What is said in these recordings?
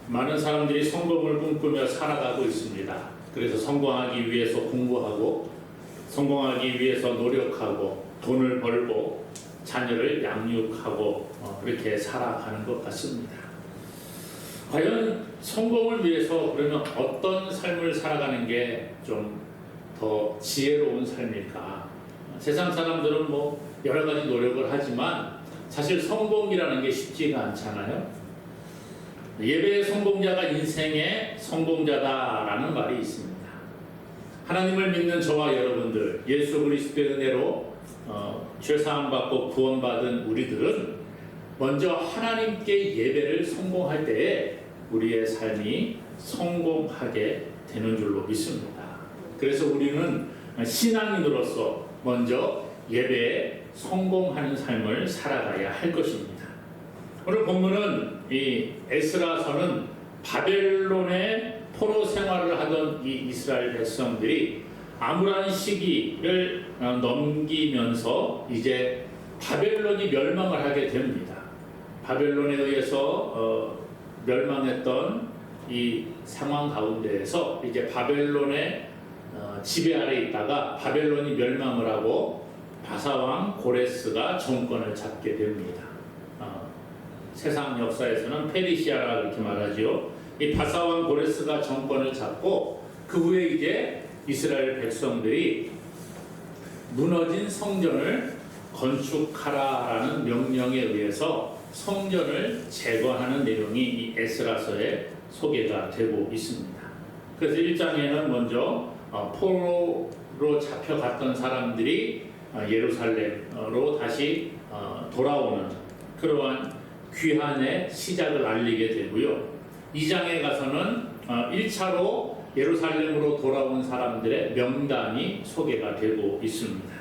많은 사람들이 성공을 꿈꾸며 살아가고 있습니다. 그래서 성공하기 위해서 공부하고, 성공하기 위해서 노력하고, 돈을 벌고, 자녀를 양육하고, 그렇게 살아가는 것 같습니다. 과연 성공을 위해서 그러면 어떤 삶을 살아가는 게 좀 더 지혜로운 삶일까? 세상 사람들은 뭐 여러 가지 노력을 하지만 사실 성공이라는 게 쉽지가 않잖아요. 예배의 성공자가 인생의 성공자다라는 말이 있습니다. 하나님을 믿는 저와 여러분들, 예수 그리스도의 은혜로 죄사함 받고 구원받은 우리들은 먼저 하나님께 예배를 성공할 때에 우리의 삶이 성공하게 되는 줄로 믿습니다. 그래서 우리는 신앙인으로서 먼저 예배에 성공하는 삶을 살아가야 할 것입니다. 오늘 본문은 이 에스라서는 바벨론의 포로 생활을 하던 이 이스라엘 백성들이 암울한 시기를 넘기면서 이제 바벨론이 멸망을 하게 됩니다. 바벨론에 의해서 멸망했던 이 상황 가운데에서 이제 바벨론의 지배 아래 있다가 바벨론이 멸망을 하고 바사왕 고레스가 정권을 잡게 됩니다. 세상 역사에서는 페르시아라 그렇게 말하지요. 이 바사왕 고레스가 정권을 잡고 그 후에 이제 이스라엘 백성들이 무너진 성전을 건축하라라는 명령에 의해서 성전을 재건하는 내용이 이 에스라서에 소개가 되고 있습니다. 그래서 1장에는 먼저 포로로 잡혀갔던 사람들이 예루살렘으로 다시 돌아오는 그러한 귀환의 시작을 알리게 되고요. 2장에 가서는 1차로 예루살렘으로 돌아온 사람들의 명단이 소개가 되고 있습니다.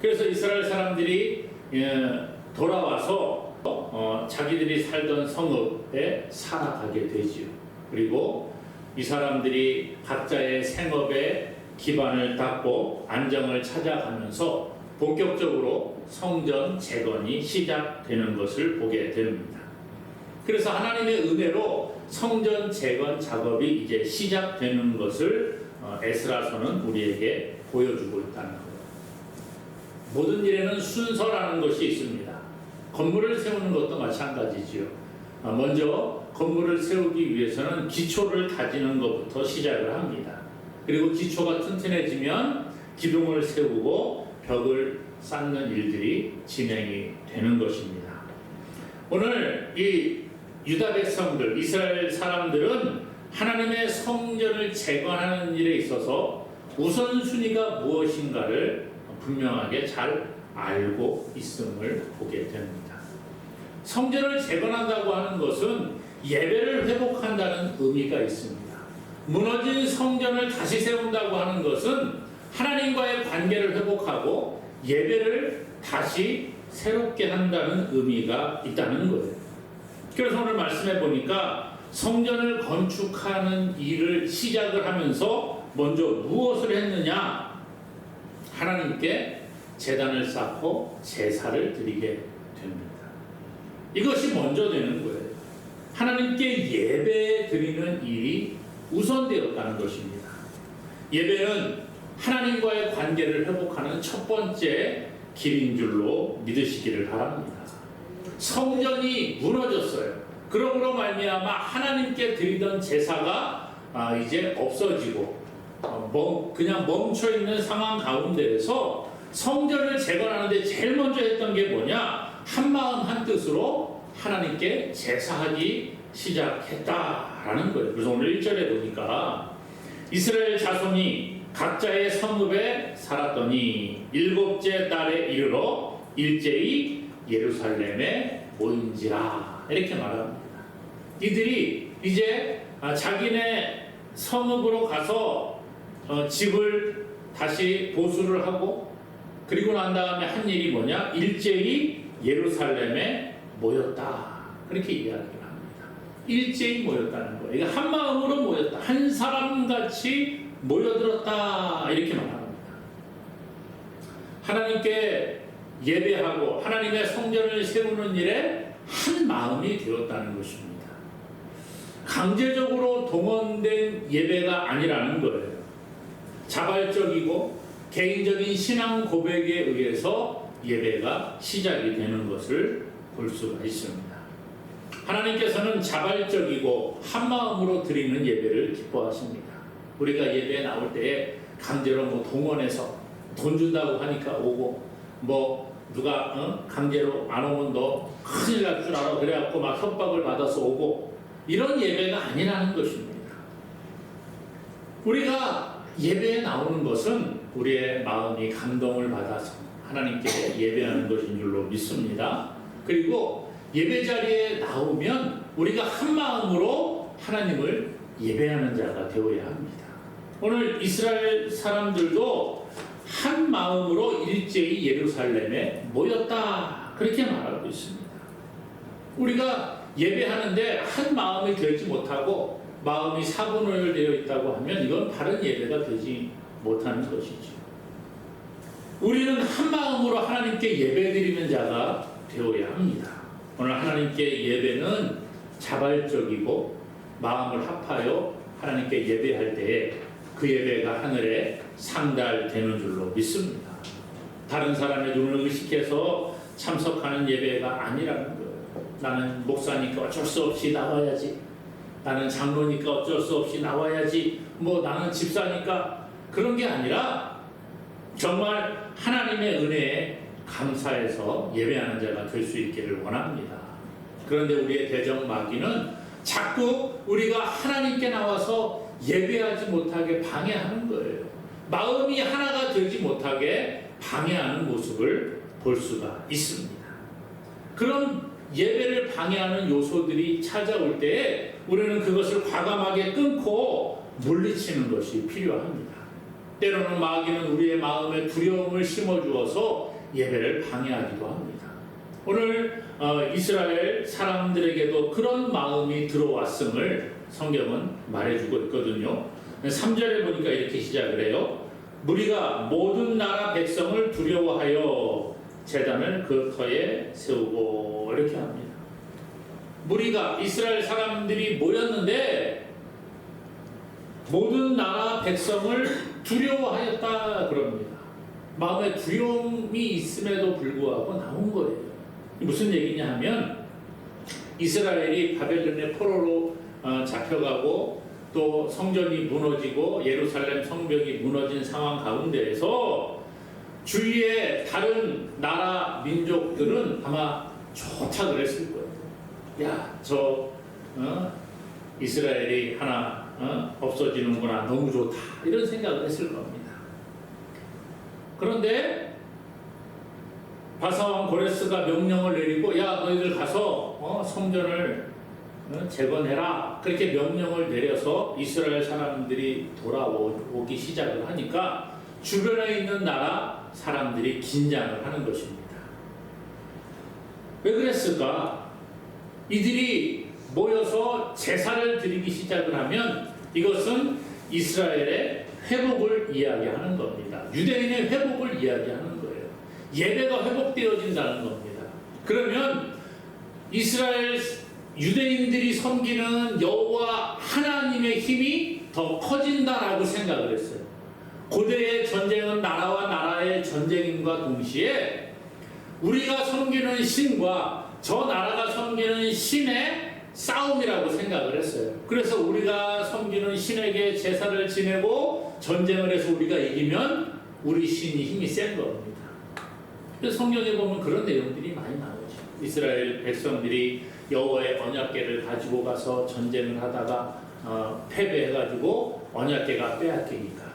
그래서 이스라엘 사람들이 돌아와서 자기들이 살던 성읍에 살아가게 되지요. 그리고 이 사람들이 각자의 생업에 기반을 닦고 안정을 찾아가면서 본격적으로 성전 재건이 시작되는 것을 보게 됩니다. 그래서 하나님의 은혜로 성전 재건 작업이 이제 시작되는 것을 에스라서는 우리에게 보여주고 있다는 거예요. 모든 일에는 순서라는 것이 있습니다. 건물을 세우는 것도 마찬가지지요. 먼저 건물을 세우기 위해서는 기초를 다지는 것부터 시작을 합니다. 그리고 기초가 튼튼해지면 기둥을 세우고 벽을 쌓는 일들이 진행이 되는 것입니다. 오늘 이 유다 백성들, 이스라엘 사람들은 하나님의 성전을 재건하는 일에 있어서 우선순위가 무엇인가를 분명하게 잘 알고 있음을 보게 됩니다. 성전을 재건한다고 하는 것은 예배를 회복한다는 의미가 있습니다. 무너진 성전을 다시 세운다고 하는 것은 하나님과의 관계를 회복하고 예배를 다시 새롭게 한다는 의미가 있다는 거예요. 그래서 오늘 말씀해 보니까 성전을 건축하는 일을 시작을 하면서 먼저 무엇을 했느냐? 하나님께 제단을 쌓고 제사를 드리게 됩니다. 이것이 먼저 되는 거예요. 하나님께 예배 드리는 일이 우선되었다는 것입니다. 예배는 하나님과의 관계를 회복하는 첫 번째 길인 줄로 믿으시기를 바랍니다. 성전이 무너졌어요. 그러므로 말미암아 하나님께 드리던 제사가 이제 없어지고 그냥 멈춰 있는 상황 가운데에서 성전을 재건하는데 제일 먼저 했던 게 뭐냐? 한 마음 한 뜻으로 하나님께 제사하기 시작했다라는 거예요. 그래서 오늘 1절에 보니까 이스라엘 자손이 각자의 성읍에 살았더니 7째 달에 이르러 일제히 예루살렘에 모인지라 이렇게 말합니다. 이들이 이제 자기네 성읍으로 가서 집을 다시 보수를 하고 그리고 난 다음에 한 일이 뭐냐? 일제히 예루살렘에 모였다. 그렇게 이야기를 합니다. 일제히 모였다는 거예요. 이게 한 마음으로 모였다. 한 사람같이 모여들었다. 이렇게 말합니다. 하나님께 예배하고 하나님의 성전을 세우는 일에 한 마음이 되었다는 것입니다. 강제적으로 동원된 예배가 아니라는 거예요. 자발적이고 개인적인 신앙 고백에 의해서 예배가 시작이 되는 것을 볼 수가 있습니다. 하나님께서는 자발적이고 한마음으로 드리는 예배를 기뻐하십니다. 우리가 예배에 나올 때에 강제로 동원해서 돈 준다고 하니까 오고, 누가 강제로 안 오면 너 큰일 날 줄 알아 그래갖고 막 협박을 받아서 오고, 이런 예배가 아니라는 것입니다. 우리가 예배에 나오는 것은 우리의 마음이 감동을 받아서 하나님께 예배하는 것인 줄로 믿습니다. 그리고 예배 자리에 나오면 우리가 한 마음으로 하나님을 예배하는 자가 되어야 합니다. 오늘 이스라엘 사람들도 한 마음으로 일제히 예루살렘에 모였다, 그렇게 말하고 있습니다. 우리가 예배하는데 한 마음이 되지 못하고 마음이 사분열되어 있다고 하면 이건 바른 예배가 되지 못하는 것이죠. 우리는 한 마음으로 하나님께 예배드리는 자가 되어야 합니다. 오늘 하나님께 예배는 자발적이고 마음을 합하여 하나님께 예배할 때에 그 예배가 하늘에 상달되는 줄로 믿습니다. 다른 사람의 눈을 의식해서 참석하는 예배가 아니라는 거예요. 나는 목사니까 어쩔 수 없이 나와야지, 나는 장로니까 어쩔 수 없이 나와야지, 나는 집사니까, 그런 게 아니라 정말 하나님의 은혜에 감사해서 예배하는 자가 될 수 있기를 원합니다. 그런데 우리의 대적마귀는 자꾸 우리가 하나님께 나와서 예배하지 못하게 방해하는 거예요. 마음이 하나가 되지 못하게 방해하는 모습을 볼 수가 있습니다. 그런 예배를 방해하는 요소들이 찾아올 때에 우리는 그것을 과감하게 끊고 물리치는 것이 필요합니다. 때로는 마귀는 우리의 마음에 두려움을 심어주어서 예배를 방해하기도 합니다. 오늘 이스라엘 사람들에게도 그런 마음이 들어왔음을 성경은 말해주고 있거든요. 3절에 보니까 이렇게 시작을 해요. 무리가 모든 나라 백성을 두려워하여 제단을 그 터에 세우고, 이렇게 합니다. 무리가, 이스라엘 사람들이 모였는데 모든 나라 백성을 두려워하였다 그럽니다. 마음에 두려움이 있음에도 불구하고 나온 거예요. 무슨 얘기냐 하면 이스라엘이 바벨론의 포로로 잡혀가고 또 성전이 무너지고 예루살렘 성벽이 무너진 상황 가운데에서 주위의 다른 나라 민족들은 아마 좋다 그랬을 거예요. 야, 이스라엘이 하나 없어지는구나, 너무 좋다, 이런 생각을 했을 겁니다. 그런데 바사왕 고레스가 명령을 내리고, 야, 너희들 가서 성전을 재건해라, 그렇게 명령을 내려서 이스라엘 사람들이 돌아오기 시작을 하니까 주변에 있는 나라 사람들이 긴장을 하는 것입니다. 왜 그랬을까? 이들이 모여서 제사를 드리기 시작을 하면 이것은 이스라엘의 회복을 이야기하는 겁니다. 유대인의 회복을 이야기하는 거예요. 예배가 회복되어진다는 겁니다. 그러면 이스라엘 유대인들이 섬기는 여호와 하나님의 힘이 더 커진다라고 생각을 했어요. 고대의 전쟁은 나라와 나라의 전쟁임과 동시에 우리가 섬기는 신과 저 나라가 섬기는 신의 싸움이라고 생각을 했어요. 그래서 우리가 섬기는 신에게 제사를 지내고 전쟁을 해서 우리가 이기면 우리 신이 힘이 센 겁니다. 그래서 성경에 보면 그런 내용들이 많이 나오죠. 이스라엘 백성들이 여호와의 언약궤를 가지고 가서 전쟁을 하다가 패배해가지고 언약궤가 빼앗기니까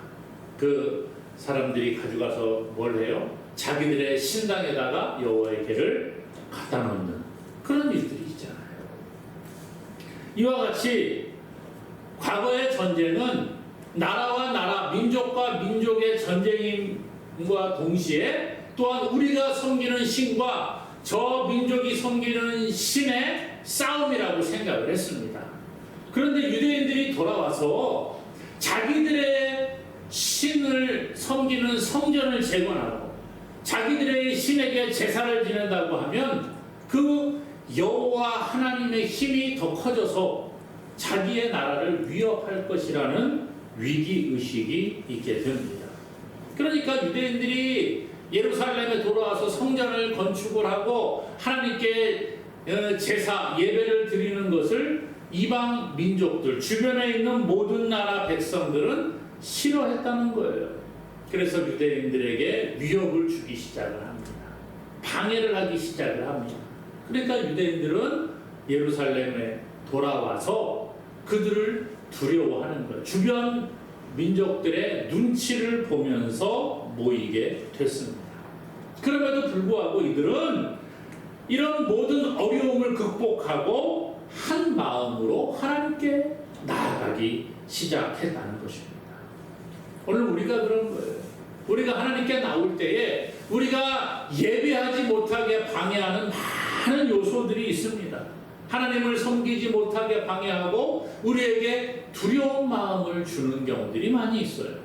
그 사람들이 가져가서 뭘 해요? 자기들의 신당에다가 여호와의 궤를 갖다 놓는 그런 일들이 있잖아요. 이와 같이 과거의 전쟁은 나라와 나라, 민족과 민족의 전쟁임과 동시에 또한 우리가 섬기는 신과 저 민족이 섬기는 신의 싸움이라고 생각을 했습니다. 그런데 유대인들이 돌아와서 자기들의 신을 섬기는 성전을 재건하고 자기들의 신에게 제사를 지낸다고 하면 그 여호와 하나님의 힘이 더 커져서 자기의 나라를 위협할 것이라는 위기의식이 있게 됩니다. 그러니까 유대인들이 예루살렘에 돌아와서 성전을 건축을 하고 하나님께 제사, 예배를 드리는 것을 이방 민족들, 주변에 있는 모든 나라 백성들은 싫어했다는 거예요. 그래서 유대인들에게 위협을 주기 시작을 합니다. 방해를 하기 시작을 합니다. 그러니까 유대인들은 예루살렘에 돌아와서 그들을 두려워하는 거예요. 주변 민족들의 눈치를 보면서 모이게 됐습니다. 그럼에도 불구하고 이들은 이런 모든 어려움을 극복하고 한 마음으로 하나님께 나아가기 시작했다는 것입니다. 오늘 우리가 그런 거예요. 우리가 하나님께 나올 때에 우리가 예배하지 못하게 방해하는 많은 요소들이 있습니다. 하나님을 섬기지 못하게 방해하고 우리에게 두려운 마음을 주는 경우들이 많이 있어요.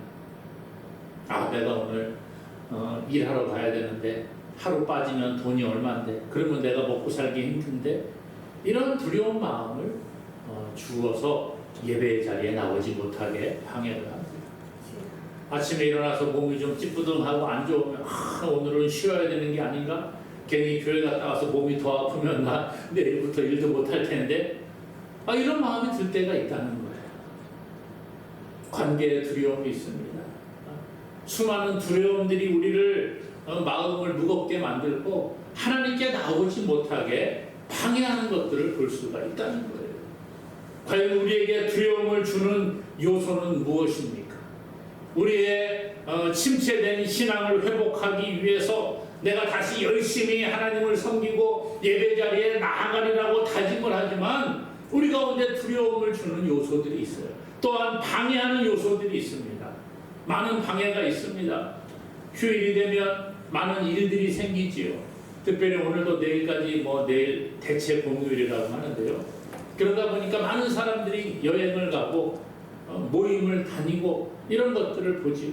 내가 오늘 일하러 가야 되는데 하루 빠지면 돈이 얼마인데, 그러면 내가 먹고 살기 힘든데, 이런 두려운 마음을 주어서 예배의 자리에 나오지 못하게 방해를 합니다. 아침에 일어나서 몸이 좀 찌뿌둥하고 안 좋으면 오늘은 쉬어야 되는 게 아닌가? 괜히 교회 갔다 와서 몸이 더 아프면 나 내일부터 일도 못할 텐데, 이런 마음이 들 때가 있다는 거예요. 관계에 두려움이 있습니다. 수많은 두려움들이 우리를 마음을 무겁게 만들고 하나님께 나오지 못하게 방해하는 것들을 볼 수가 있다는 거예요. 과연 우리에게 두려움을 주는 요소는 무엇입니까? 우리의 침체된 신앙을 회복하기 위해서 내가 다시 열심히 하나님을 섬기고 예배 자리에 나아가리라고 다짐을 하지만 우리 가운데 두려움을 주는 요소들이 있어요. 또한 방해하는 요소들이 있습니다. 많은 방해가 있습니다. 휴일이 되면 많은 일들이 생기지요. 특별히 오늘도 내일까지 내일 대체 공휴일이라고 하는데요. 그러다 보니까 많은 사람들이 여행을 가고 모임을 다니고 이런 것들을 보지요.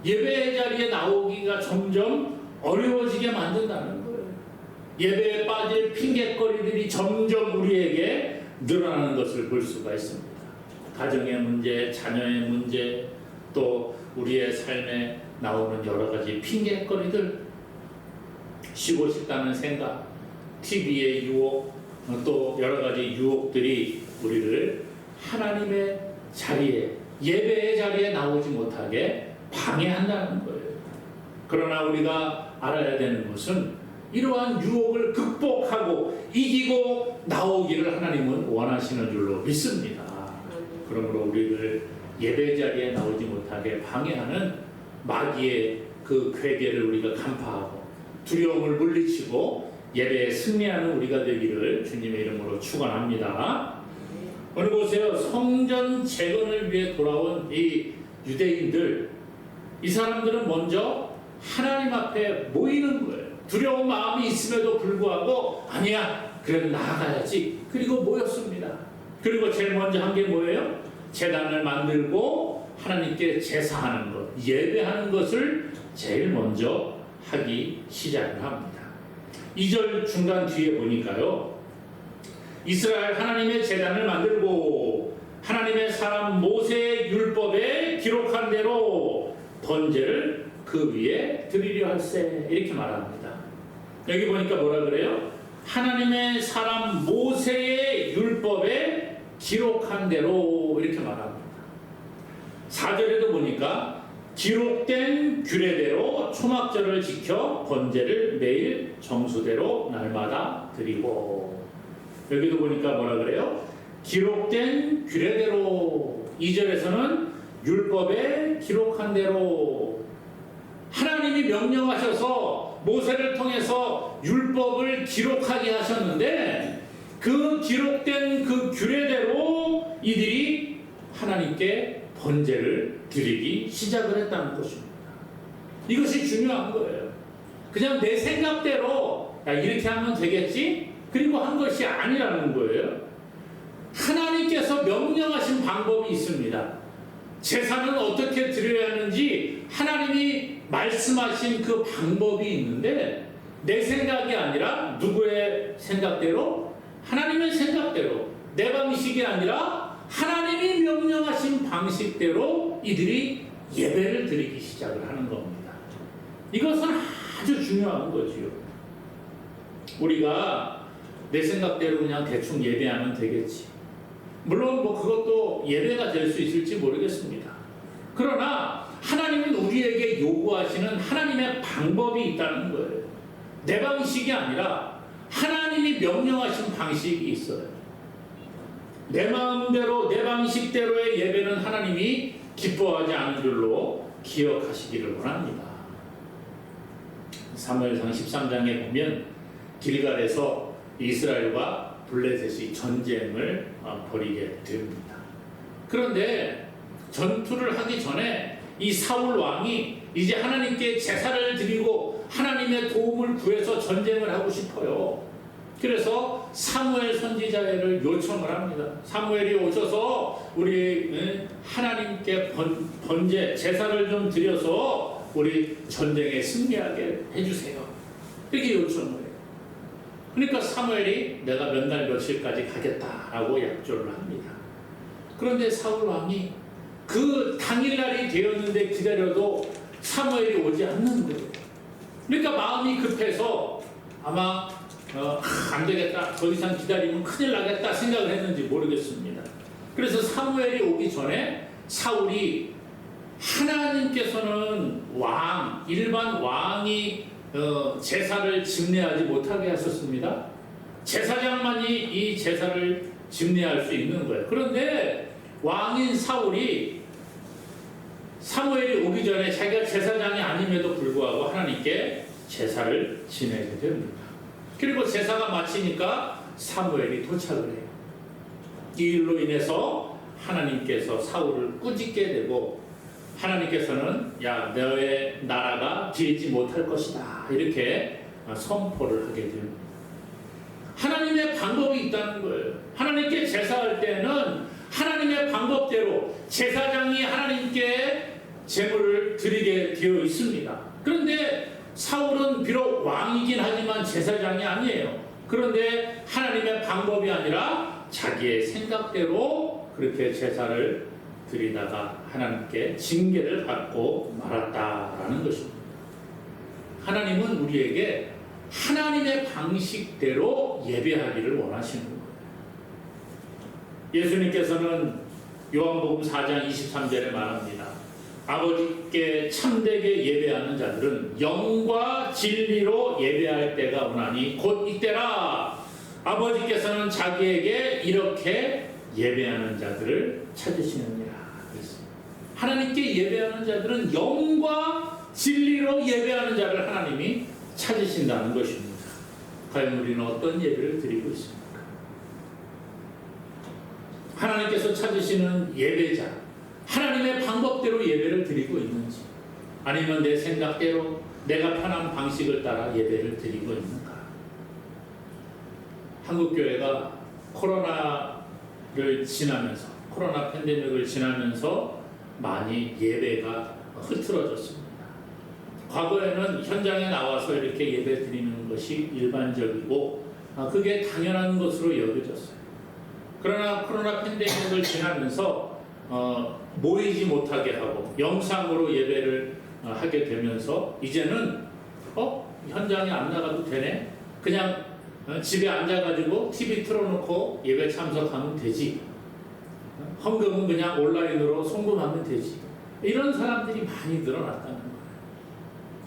예배 자리에 나오기가 점점 어려워지게 만든다는 거예요. 예배에 빠질 핑곗거리들이 점점 우리에게 늘어나는 것을 볼 수가 있습니다. 가정의 문제, 자녀의 문제, 또 우리의 삶에 나오는 여러 가지 핑곗거리들, 쉬고 싶다는 생각, TV의 유혹, 또 여러 가지 유혹들이 우리를 하나님의 자리에, 예배의 자리에 나오지 못하게 방해한다는 거예요. 그러나 우리가 알아야 되는 것은 이러한 유혹을 극복하고 이기고 나오기를 하나님은 원하시는 줄로 믿습니다. 그러므로 우리를 예배 자리에 나오지 못하게 방해하는 마귀의 그 괴계를 우리가 간파하고 두려움을 물리치고 예배에 승리하는 우리가 되기를 주님의 이름으로 축원합니다. 오늘 보세요. 성전 재건을 위해 돌아온 이 유대인들, 이 사람들은 먼저 하나님 앞에 모이는 거예요. 두려운 마음이 있음에도 불구하고 아니야, 그래도 나아가야지. 그리고 모였습니다. 그리고 제일 먼저 한 게 뭐예요? 제단을 만들고 하나님께 제사하는 것, 예배하는 것을 제일 먼저 하기 시작을 합니다. 2절 중간 뒤에 보니까요, 이스라엘 하나님의 제단을 만들고 하나님의 사람 모세의 율법에 기록한 대로 번제를 그 위에 드리려 할세, 이렇게 말합니다. 여기 보니까 뭐라 그래요? 하나님의 사람 모세의 율법에 기록한 대로, 이렇게 말합니다. 4절에도 보니까 기록된 규례대로 초막절을 지켜 번제를 매일 정수대로 날마다 드리고, 여기도 보니까 뭐라 그래요? 기록된 규례대로. 2절에서는 율법에 기록한 대로. 하나님이 명령하셔서 모세를 통해서 율법을 기록하게 하셨는데 그 기록된 그 규례대로 이들이 하나님께 번제를 드리기 시작을 했다는 것입니다. 이것이 중요한 거예요. 그냥 내 생각대로 이렇게 하면 되겠지? 그리고 한 것이 아니라는 거예요. 하나님께서 명령하신 방법이 있습니다. 제사는 어떻게 드려야 하는지 하나님이 말씀하신 그 방법이 있는데 내 생각이 아니라 누구의 생각대로? 하나님의 생각대로 내 방식이 아니라 하나님이 명령하신 방식대로 이들이 예배를 드리기 시작을 하는 겁니다. 이것은 아주 중요한 거지요. 우리가 내 생각대로 그냥 대충 예배하면 되겠지. 물론 뭐 그것도 예배가 될 수 있을지 모르겠습니다. 그러나 하나님은 우리에게 요구하시는 하나님의 방법이 있다는 거예요. 내 방식이 아니라 하나님이 명령하신 방식이 있어요. 내 마음대로 내 방식대로의 예배는 하나님이 기뻐하지 않은 줄로 기억하시기를 원합니다. 사무엘상 13장에 보면 길갈에서 이스라엘과 블레셋이 전쟁을 벌이게 됩니다. 그런데 전투를 하기 전에 이 사울 왕이 이제 하나님께 제사를 드리고 하나님의 도움을 구해서 전쟁을 하고 싶어요. 그래서 사무엘 선지자를 요청을 합니다. 사무엘이 오셔서 우리 하나님께 번제 제사를 좀 드려서 우리 전쟁에 승리하게 해주세요. 이렇게 요청을 해요. 그러니까 사무엘이 내가 몇 날 며칠까지 가겠다라고 약조를 합니다. 그런데 사울 왕이 그 당일날이 되었는데 기다려도 사무엘이 오지 않는 거예요. 그러니까 마음이 급해서 아마 안 되겠다, 더 이상 기다리면 큰일 나겠다 생각을 했는지 모르겠습니다. 그래서 사무엘이 오기 전에 사울이 하나님께서는 일반 왕이 제사를 집례하지 못하게 하셨습니다. 제사장만이 이 제사를 집례할 수 있는 거예요. 그런데 왕인 사무엘이 오기 전에 자기가 제사장이 아님에도 불구하고 하나님께 제사를 지내게 됩니다. 그리고 제사가 마치니까 사무엘이 도착을 해요. 이 일로 인해서 하나님께서 사울을 꾸짖게 되고 하나님께서는 야, 너의 나라가 길지 못할 것이다 이렇게 선포를 하게 됩니다. 하나님의 방법이 있다는 거예요. 하나님께 제사할 때는 하나님의 방법대로 제사장이 하나님께 제물을 드리게 되어 있습니다. 그런데 사울은 비록 왕이긴 하지만 제사장이 아니에요. 그런데 하나님의 방법이 아니라 자기의 생각대로 그렇게 제사를 드리다가 하나님께 징계를 받고 말았다라는 것입니다. 하나님은 우리에게 하나님의 방식대로 예배하기를 원하시는 거예요. 예수님께서는 요한복음 4장 23절에 말합니다. 아버지께 참되게 예배하는 자들은 영과 진리로 예배할 때가 오나니 곧 이때라. 아버지께서는 자기에게 이렇게 예배하는 자들을 찾으시느니라. 하나님께 예배하는 자들은 영과 진리로 예배하는 자를 하나님이 찾으신다는 것입니다. 과연 우리는 어떤 예배를 드리고 있습니까? 하나님께서 찾으시는 예배자, 하나님의 방법대로 예배를 드리고 있는지, 아니면 내 생각대로 내가 편한 방식을 따라 예배를 드리고 있는가? 한국교회가 코로나를 지나면서, 코로나 팬데믹을 지나면서 많이 예배가 흐트러졌습니다. 과거에는 현장에 나와서 이렇게 예배 드리는 것이 일반적이고 그게 당연한 것으로 여겨졌어요. 그러나 코로나 팬데믹을 지나면서 모이지 못하게 하고 영상으로 예배를 하게 되면서 이제는 현장에 안 나가도 되네? 그냥 집에 앉아가지고 TV 틀어놓고 예배 참석하면 되지. 헌금은 그냥 온라인으로 송금하면 되지. 이런 사람들이 많이 늘어났다는 거예요.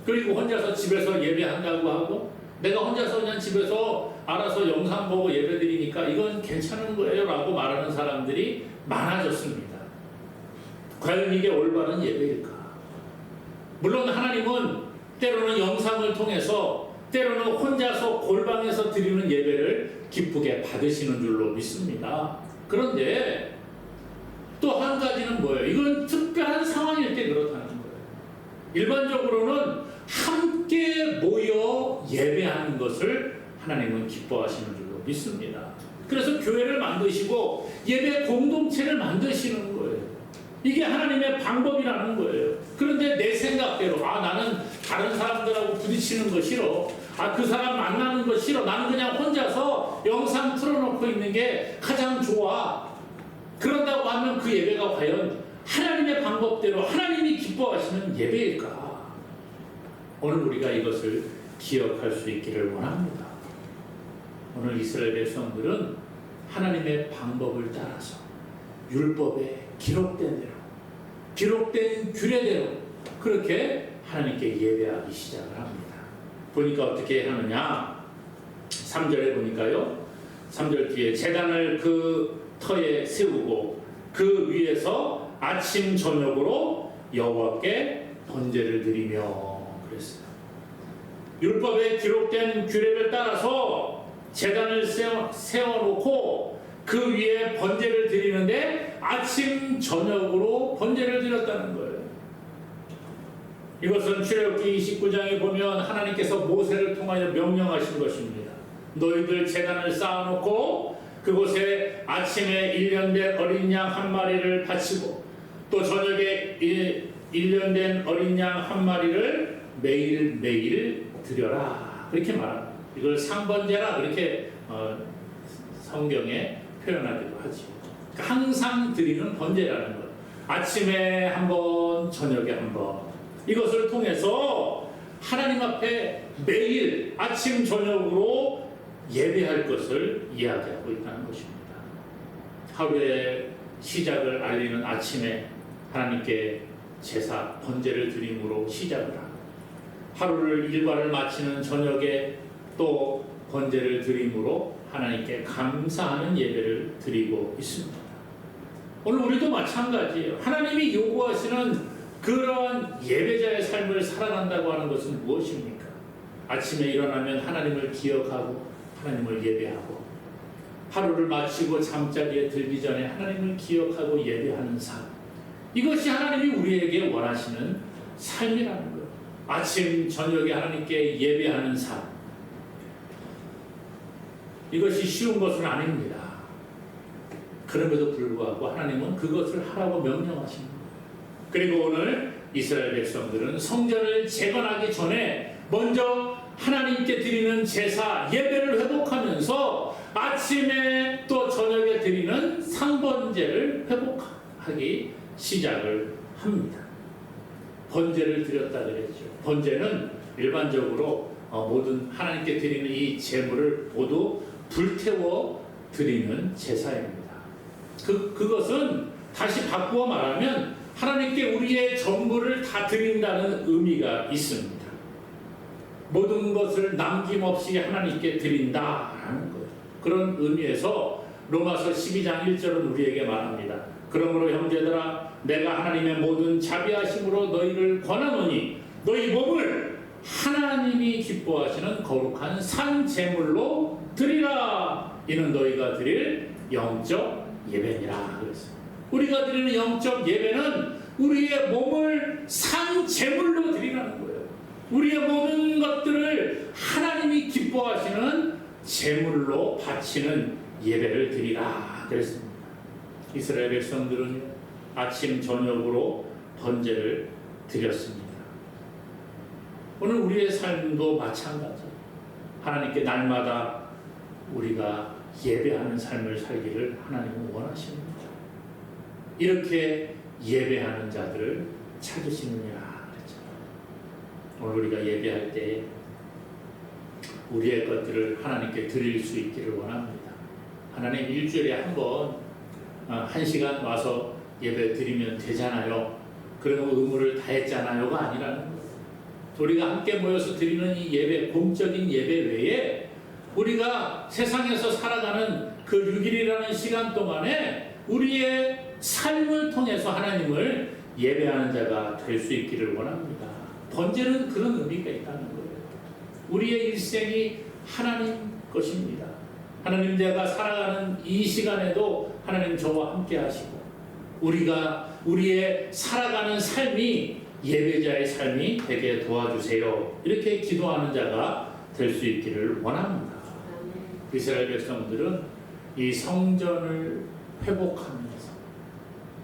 그리고 혼자서 집에서 예배한다고 하고 내가 혼자서 그냥 집에서 알아서 영상 보고 예배 드리니까 이건 괜찮은 거예요 라고 말하는 사람들이 많아졌습니다. 과연 이게 올바른 예배일까? 물론 하나님은 때로는 영상을 통해서 때로는 혼자서 골방에서 드리는 예배를 기쁘게 받으시는 줄로 믿습니다. 그런데 또 한 가지는 뭐예요? 이건 특별한 상황일 때 그렇다는 거예요. 일반적으로는 함께 모여 예배하는 것을 하나님은 기뻐하시는 줄로 믿습니다. 그래서 교회를 만드시고 예배 공동체를 만드시는 거예요. 이게 하나님의 방법이라는 거예요. 그런데 내 생각대로 나는 다른 사람들하고 부딪히는 거 싫어. 그 사람 만나는 거 싫어. 나는 그냥 혼자서 영상 틀어놓고 있는 게 가장 좋아. 그런다고 하면 그 예배가 과연 하나님의 방법대로 하나님이 기뻐하시는 예배일까? 오늘 우리가 이것을 기억할 수 있기를 원합니다. 오늘 이스라엘 백성들은 하나님의 방법을 따라서 율법에 기록된 대로, 기록된 규례대로 그렇게 하나님께 예배하기 시작을 합니다. 보니까 어떻게 하느냐? 3절에 보니까요. 3절 뒤에 제단을 그 터에 세우고 그 위에서 아침 저녁으로 여호와께 번제를 드리며 그랬어요. 율법에 기록된 규례를 따라서 제단을 세워놓고 그 위에 번제를 드리는데 아침 저녁으로 번제를 드렸다는 거예요. 이것은 출애굽기 29장에 보면 하나님께서 모세를 통하여 명령하신 것입니다. 너희들 제단을 쌓아놓고 그곳에 아침에 1년 된 어린 양 한 마리를 바치고 또 저녁에 1년 된 어린 양 한 마리를 매일매일 드려라. 그렇게 말합니다. 이걸 상번제라 그렇게 성경에 표현하기도 하죠. 그러니까 항상 드리는 번제라는 것. 아침에 한 번, 저녁에 한 번. 이것을 통해서 하나님 앞에 매일 아침 저녁으로 예배할 것을 이야기하고 있다는 것입니다. 하루의 시작을 알리는 아침에 하나님께 제사 번제를 드림으로 시작을 하고 하루를 일과를 마치는 저녁에 또 번제를 드림으로 하나님께 감사하는 예배를 드리고 있습니다. 오늘 우리도 마찬가지예요. 하나님이 요구하시는 그러한 예배자의 삶을 살아간다고 하는 것은 무엇입니까? 아침에 일어나면 하나님을 기억하고 하나님을 예배하고 하루를 마치고 잠자리에 들기 전에 하나님을 기억하고 예배하는 삶. 이것이 하나님이 우리에게 원하시는 삶이라는 거예요. 아침 저녁에 하나님께 예배하는 삶. 이것이 쉬운 것은 아닙니다. 그럼에도 불구하고 하나님은 그것을 하라고 명령하십니다. 그리고 오늘 이스라엘 백성들은 성전을 재건하기 전에 먼저 하나님께 드리는 제사, 예배를 회복하면서 아침에 또 저녁에 드리는 상번제를 회복하기 시작을 합니다. 번제를 드렸다 그랬죠. 번제는 일반적으로 모든 하나님께 드리는 이 제물을 모두 불태워 드리는 제사입니다. 그것은 다시 바꾸어 말하면 하나님께 우리의 전부를 다 드린다는 의미가 있습니다. 모든 것을 남김없이 하나님께 드린다라는 거예요. 그런 의미에서 로마서 12장 1절은 우리에게 말합니다. 그러므로 형제들아 내가 하나님의 모든 자비하심으로 너희를 권하노니 너희 몸을 하나님이 기뻐하시는 거룩한 산 제물로 드리라. 이는 너희가 드릴 영적 예배니라 그랬어요. 우리가 드리는 영적 예배는 우리의 몸을 산 제물로 드리라는 거예요. 우리의 모든 것들을 하나님이 기뻐하시는 제물로 바치는 예배를 드리라 그랬습니다. 이스라엘 백성들은 아침 저녁으로 번제를 드렸습니다. 오늘 우리의 삶도 마찬가지. 하나님께 날마다 우리가 예배하는 삶을 살기를 하나님은 원하십니다. 이렇게 예배하는 자들을 찾으시느니라 그랬잖아요. 오늘 우리가 예배할 때 우리의 것들을 하나님께 드릴 수 있기를 원합니다. 하나님 일주일에 한 번 1시간 와서 예배 드리면 되잖아요. 그러면 의무를 다했잖아요가 아니라는 거예요. 우리가 함께 모여서 드리는 이 예배, 공적인 예배 외에 우리가 세상에서 살아가는 그 6일이라는 시간 동안에 우리의 삶을 통해서 하나님을 예배하는 자가 될 수 있기를 원합니다. 번제는 그런 의미가 있다는 거예요. 우리의 일생이 하나님 것입니다. 하나님 제가 살아가는 이 시간에도 하나님 저와 함께 하시고 우리가 우리의 살아가는 삶이 예배자의 삶이 되게 도와주세요. 이렇게 기도하는 자가 될 수 있기를 원합니다. 이스라엘 백성들은 이 성전을 회복하면서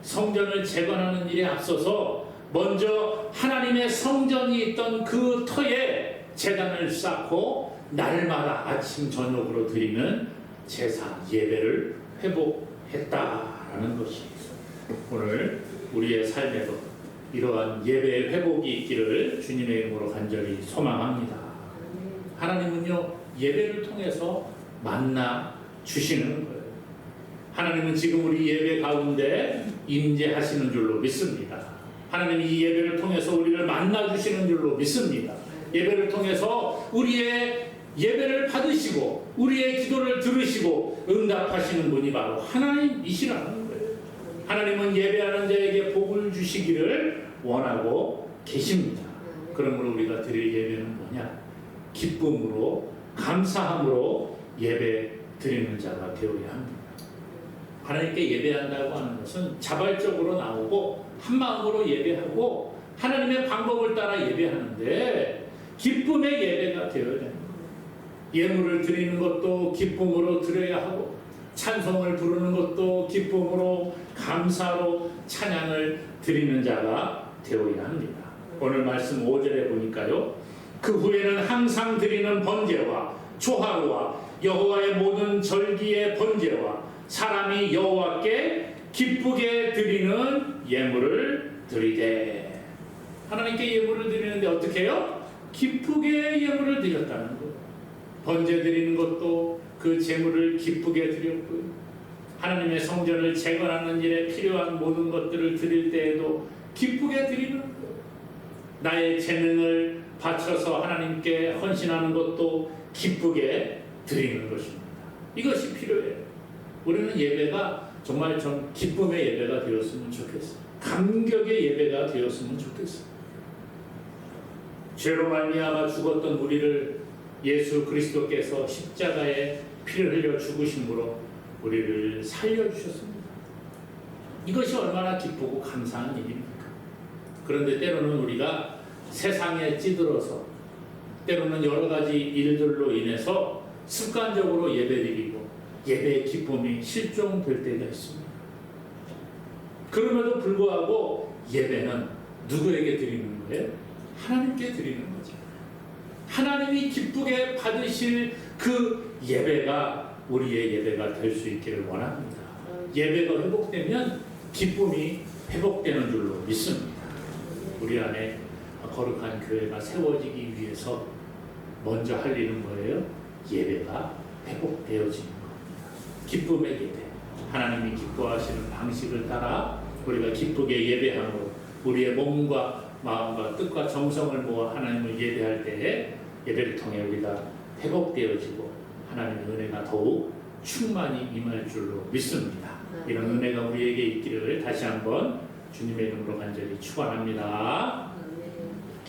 성전을 재건하는 일에 앞서서 먼저 하나님의 성전이 있던 그 터에 제단을 쌓고 날마다 아침 저녁으로 드리는 제사 예배를 회복했다라는 것이 오늘 우리의 삶에도 이러한 예배의 회복이 있기를 주님의 이름으로 간절히 소망합니다. 하나님은요 예배를 통해서 만나 주시는 거예요. 하나님은 지금 우리 예배 가운데 임재하시는 줄로 믿습니다. 하나님이 이 예배를 통해서 우리를 만나 주시는 줄로 믿습니다. 예배를 통해서 우리의 예배를 받으시고 우리의 기도를 들으시고 응답하시는 분이 바로 하나님이시라는 거예요. 하나님은 예배하는 자에게 복을 주시기를 원하고 계십니다. 그러므로 우리가 드릴 예배는 뭐냐? 기쁨으로 감사함으로 예배 드리는 자가 되어야 합니다. 하나님께 예배한다고 하는 것은 자발적으로 나오고 한마음으로 예배하고 하나님의 방법을 따라 예배하는데 기쁨의 예배가 되어야 됩니다. 예물을 드리는 것도 기쁨으로 드려야 하고 찬송을 부르는 것도 기쁨으로 감사로 찬양을 드리는 자가 되어야 합니다. 오늘 말씀 5절에 보니까요. 그 후에는 항상 드리는 번제와 조화로와 여호와의 모든 절기의 번제와 사람이 여호와께 기쁘게 드리는 예물을 드리되 하나님께 예물을 드리는데 어떻게 해요? 기쁘게 예물을 드렸다는 거예요. 번제 드리는 것도 그 제물을 기쁘게 드렸고요. 하나님의 성전을 재건하는 일에 필요한 모든 것들을 드릴 때에도 기쁘게 드리는 거예요. 나의 재능을 바쳐서 하나님께 헌신하는 것도 기쁘게 드리는 것입니다. 이것이 필요해요. 우리는 예배가 정말 좀 기쁨의 예배가 되었으면 좋겠어요. 감격의 예배가 되었으면 좋겠어요. 죄로 말미암아 죽었던 우리를 예수 그리스도께서 십자가에 피를 흘려 죽으심으로 우리를 살려주셨습니다. 이것이 얼마나 기쁘고 감사한 일입니까? 그런데 때로는 우리가 세상에 찌들어서 때로는 여러 가지 일들로 인해서 습관적으로 예배드리고 예배의 기쁨이 실종될 때가 있습니다. 그럼에도 불구하고 예배는 누구에게 드리는 거예요? 하나님께 드리는 거죠. 하나님이 기쁘게 받으실 그 예배가 우리의 예배가 될 수 있기를 원합니다. 예배가 회복되면 기쁨이 회복되는 줄로 믿습니다. 우리 안에 거룩한 교회가 세워지기 위해서 먼저 할 일은 뭐예요? 예배가 회복되어지는 겁니다. 기쁨의 예배. 하나님이 기뻐하시는 방식을 따라 우리가 기쁘게 예배함으로 우리의 몸과 마음과 뜻과 정성을 모아 하나님을 예배할 때에 예배를 통해 우리가 회복되어지고 하나님의 은혜가 더욱 충만히 임할 줄로 믿습니다. 이런 은혜가 우리에게 있기를 다시 한번 주님의 이름으로 간절히 축원합니다.